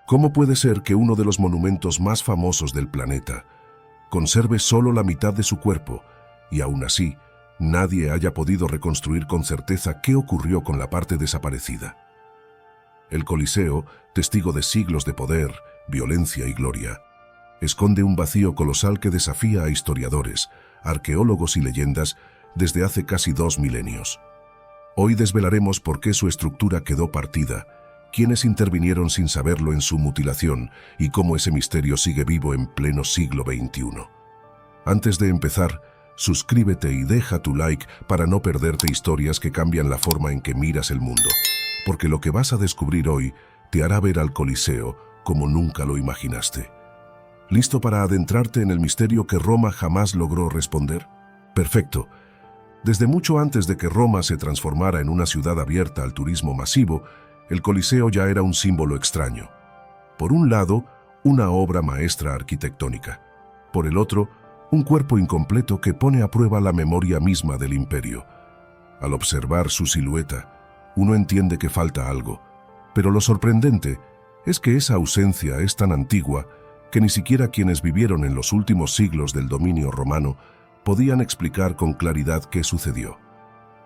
¿Cómo puede ser que uno de los monumentos más famosos del planeta conserve solo la mitad de su cuerpo y aún así nadie haya podido reconstruir con certeza qué ocurrió con la parte desaparecida? El Coliseo, testigo de siglos de poder, violencia y gloria, esconde un vacío colosal que desafía a historiadores, arqueólogos y leyendas desde hace casi 2 milenios. Hoy desvelaremos por qué su estructura quedó partida, quiénes intervinieron sin saberlo en su mutilación y cómo ese misterio sigue vivo en pleno siglo XXI. Antes de empezar, suscríbete y deja tu like para no perderte historias que cambian la forma en que miras el mundo, porque lo que vas a descubrir hoy te hará ver al Coliseo como nunca lo imaginaste. ¿Listo para adentrarte en el misterio que Roma jamás logró responder? Perfecto. Desde mucho antes de que Roma se transformara en una ciudad abierta al turismo masivo, el Coliseo ya era un símbolo extraño. Por un lado, una obra maestra arquitectónica. Por el otro, un cuerpo incompleto que pone a prueba la memoria misma del imperio. Al observar su silueta, uno entiende que falta algo, pero lo sorprendente es que esa ausencia es tan antigua que ni siquiera quienes vivieron en los últimos siglos del dominio romano podían explicar con claridad qué sucedió.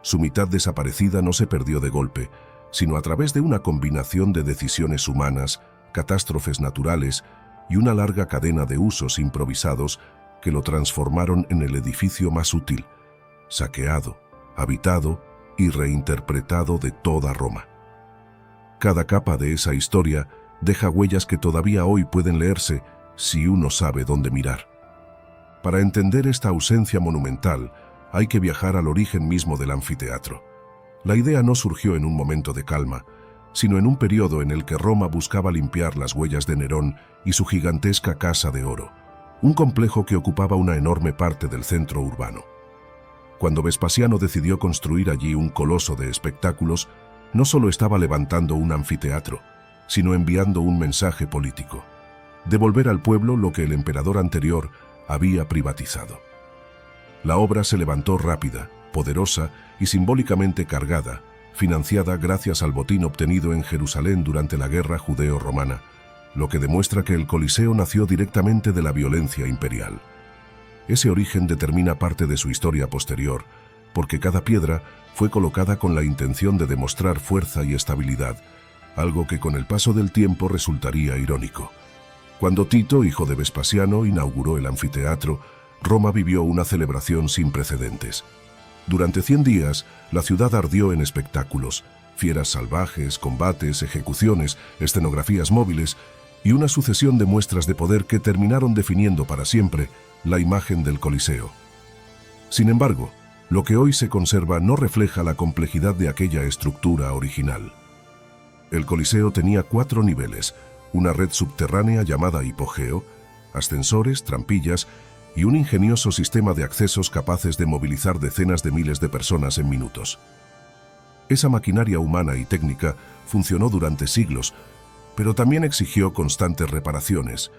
Su mitad desaparecida no se perdió de golpe, sino a través de una combinación de decisiones humanas, catástrofes naturales y una larga cadena de usos improvisados que lo transformaron en el edificio más útil, saqueado, habitado y reinterpretado de toda Roma. Cada capa de esa historia deja huellas que todavía hoy pueden leerse si uno sabe dónde mirar. Para entender esta ausencia monumental, hay que viajar al origen mismo del anfiteatro. La idea no surgió en un momento de calma, sino en un periodo en el que Roma buscaba limpiar las huellas de Nerón y su gigantesca Casa de Oro, un complejo que ocupaba una enorme parte del centro urbano. Cuando Vespasiano decidió construir allí un coloso de espectáculos, no solo estaba levantando un anfiteatro, sino enviando un mensaje político: devolver al pueblo lo que el emperador anterior había privatizado. La obra se levantó rápida, poderosa y simbólicamente cargada, financiada gracias al botín obtenido en Jerusalén durante la guerra judeo-romana, lo que demuestra que el Coliseo nació directamente de la violencia imperial. Ese origen determina parte de su historia posterior, porque cada piedra fue colocada con la intención de demostrar fuerza y estabilidad, algo que con el paso del tiempo resultaría irónico. Cuando Tito, hijo de Vespasiano, inauguró el anfiteatro, Roma vivió una celebración sin precedentes. Durante 100 días, la ciudad ardió en espectáculos, fieras salvajes, combates, ejecuciones, escenografías móviles y una sucesión de muestras de poder que terminaron definiendo para siempre la imagen del Coliseo. Sin embargo, lo que hoy se conserva no refleja la complejidad de aquella estructura original. El Coliseo tenía 4 niveles, una red subterránea llamada hipogeo, ascensores, trampillas y un ingenioso sistema de accesos capaces de movilizar decenas de miles de personas en minutos. Esa maquinaria humana y técnica funcionó durante siglos, pero también exigió constantes reparaciones,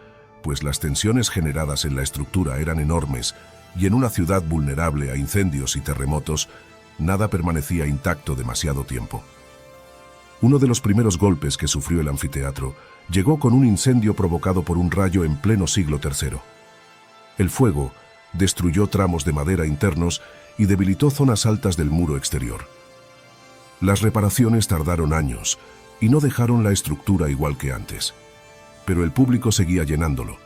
pues las tensiones generadas en la estructura eran enormes y en una ciudad vulnerable a incendios y terremotos, nada permanecía intacto demasiado tiempo. Uno de los primeros golpes que sufrió el anfiteatro llegó con un incendio provocado por un rayo en pleno siglo III. El fuego destruyó tramos de madera internos y debilitó zonas altas del muro exterior. Las reparaciones tardaron años y no dejaron la estructura igual que antes. Pero el público seguía llenándolo,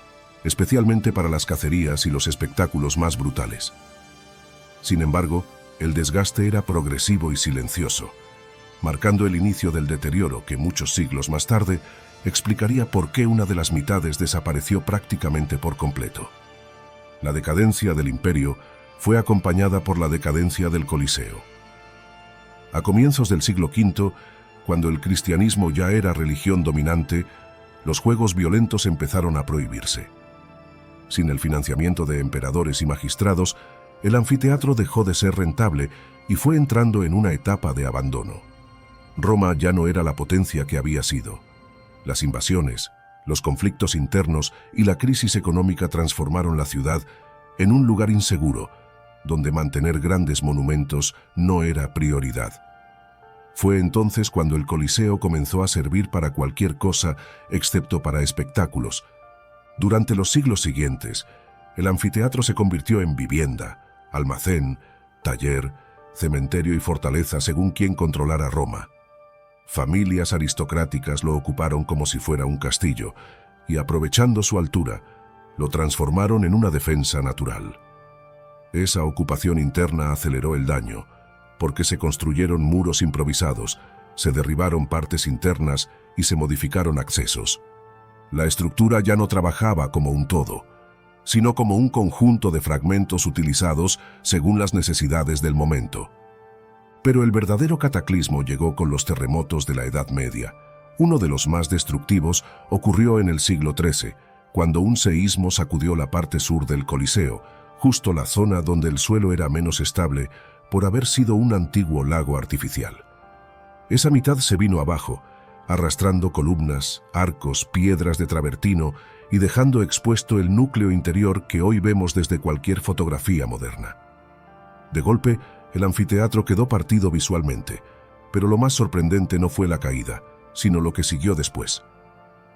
especialmente para las cacerías y los espectáculos más brutales. Sin embargo, el desgaste era progresivo y silencioso, marcando el inicio del deterioro que muchos siglos más tarde explicaría por qué una de las mitades desapareció prácticamente por completo. La decadencia del imperio fue acompañada por la decadencia del Coliseo. A comienzos del siglo V, cuando el cristianismo ya era religión dominante, los juegos violentos empezaron a prohibirse. Sin el financiamiento de emperadores y magistrados, el anfiteatro dejó de ser rentable y fue entrando en una etapa de abandono. Roma ya no era la potencia que había sido. Las invasiones, los conflictos internos y la crisis económica transformaron la ciudad en un lugar inseguro, donde mantener grandes monumentos no era prioridad. Fue entonces cuando el Coliseo comenzó a servir para cualquier cosa excepto para espectáculos. Durante los siglos siguientes, el anfiteatro se convirtió en vivienda, almacén, taller, cementerio y fortaleza según quien controlara Roma. Familias aristocráticas lo ocuparon como si fuera un castillo y, aprovechando su altura, lo transformaron en una defensa natural. Esa ocupación interna aceleró el daño, porque se construyeron muros improvisados, se derribaron partes internas y se modificaron accesos. La estructura ya no trabajaba como un todo, sino como un conjunto de fragmentos utilizados según las necesidades del momento. Pero el verdadero cataclismo llegó con los terremotos de la Edad Media. Uno de los más destructivos ocurrió en el siglo XIII, cuando un seísmo sacudió la parte sur del Coliseo, justo la zona donde el suelo era menos estable por haber sido un antiguo lago artificial. Esa mitad se vino abajo, arrastrando columnas, arcos, piedras de travertino y dejando expuesto el núcleo interior que hoy vemos desde cualquier fotografía moderna. De golpe, el anfiteatro quedó partido visualmente, pero lo más sorprendente no fue la caída, sino lo que siguió después.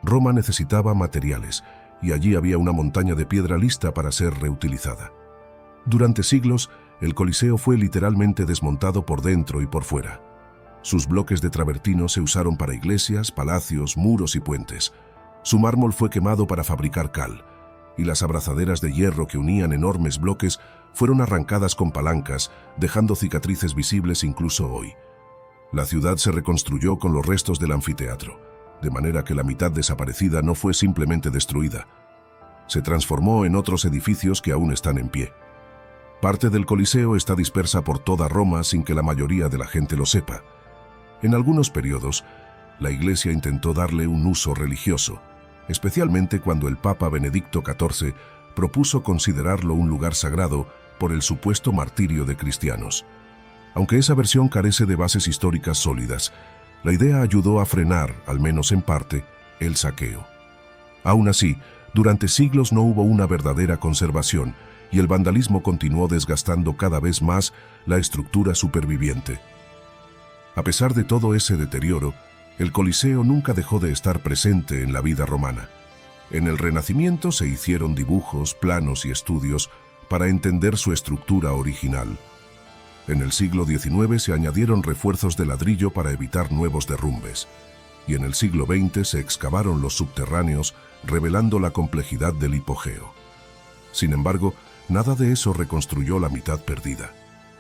Roma necesitaba materiales, y allí había una montaña de piedra lista para ser reutilizada. Durante siglos, el Coliseo fue literalmente desmontado por dentro y por fuera. Sus bloques de travertino se usaron para iglesias, palacios, muros y puentes. Su mármol fue quemado para fabricar cal, y las abrazaderas de hierro que unían enormes bloques fueron arrancadas con palancas, dejando cicatrices visibles incluso hoy. La ciudad se reconstruyó con los restos del anfiteatro, de manera que la mitad desaparecida no fue simplemente destruida. Se transformó en otros edificios que aún están en pie. Parte del Coliseo está dispersa por toda Roma sin que la mayoría de la gente lo sepa. En algunos periodos, la Iglesia intentó darle un uso religioso, especialmente cuando el Papa Benedicto XIV propuso considerarlo un lugar sagrado por el supuesto martirio de cristianos. Aunque esa versión carece de bases históricas sólidas, la idea ayudó a frenar, al menos en parte, el saqueo. Aún así, durante siglos no hubo una verdadera conservación y el vandalismo continuó desgastando cada vez más la estructura superviviente. A pesar de todo ese deterioro, el Coliseo nunca dejó de estar presente en la vida romana. En el Renacimiento se hicieron dibujos, planos y estudios para entender su estructura original. En el siglo XIX se añadieron refuerzos de ladrillo para evitar nuevos derrumbes, y en el siglo XX se excavaron los subterráneos, revelando la complejidad del hipogeo. Sin embargo, nada de eso reconstruyó la mitad perdida.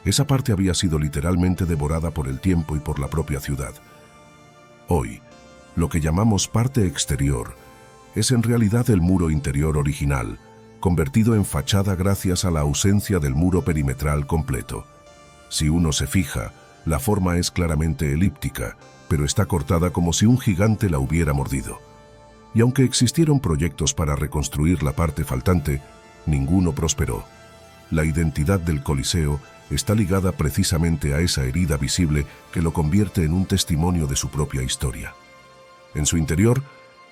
Esa parte había sido literalmente devorada por el tiempo y por la propia ciudad. Hoy, lo que llamamos parte exterior es en realidad el muro interior original, convertido en fachada gracias a la ausencia del muro perimetral completo. Si uno se fija, la forma es claramente elíptica, pero está cortada como si un gigante la hubiera mordido. Y aunque existieron proyectos para reconstruir la parte faltante, ninguno prosperó. La identidad del Coliseo está ligada precisamente a esa herida visible que lo convierte en un testimonio de su propia historia. En su interior,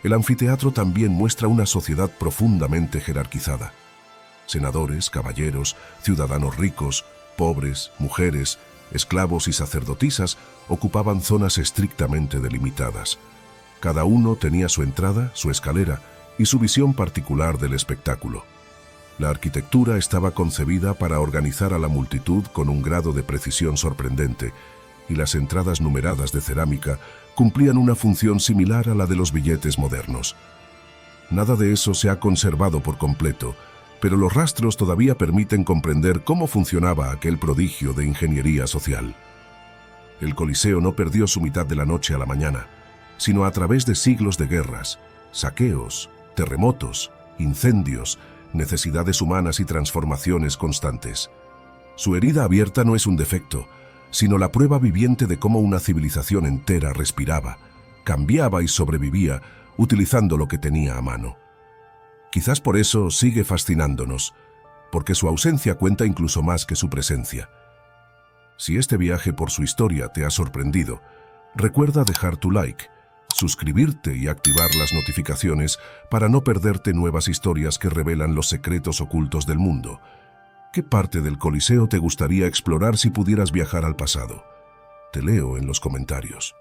el anfiteatro también muestra una sociedad profundamente jerarquizada. Senadores, caballeros, ciudadanos ricos, pobres, mujeres, esclavos y sacerdotisas ocupaban zonas estrictamente delimitadas. Cada uno tenía su entrada, su escalera y su visión particular del espectáculo. La arquitectura estaba concebida para organizar a la multitud con un grado de precisión sorprendente, y las entradas numeradas de cerámica cumplían una función similar a la de los billetes modernos. Nada de eso se ha conservado por completo, pero los rastros todavía permiten comprender cómo funcionaba aquel prodigio de ingeniería social. El Coliseo no perdió su mitad de la noche a la mañana, sino a través de siglos de guerras, saqueos, terremotos, incendios, necesidades humanas y transformaciones constantes. Su herida abierta no es un defecto, sino la prueba viviente de cómo una civilización entera respiraba, cambiaba y sobrevivía utilizando lo que tenía a mano. Quizás por eso sigue fascinándonos, porque su ausencia cuenta incluso más que su presencia. Si este viaje por su historia te ha sorprendido, recuerda dejar tu like, suscribirte y activar las notificaciones para no perderte nuevas historias que revelan los secretos ocultos del mundo. ¿Qué parte del Coliseo te gustaría explorar si pudieras viajar al pasado? Te leo en los comentarios.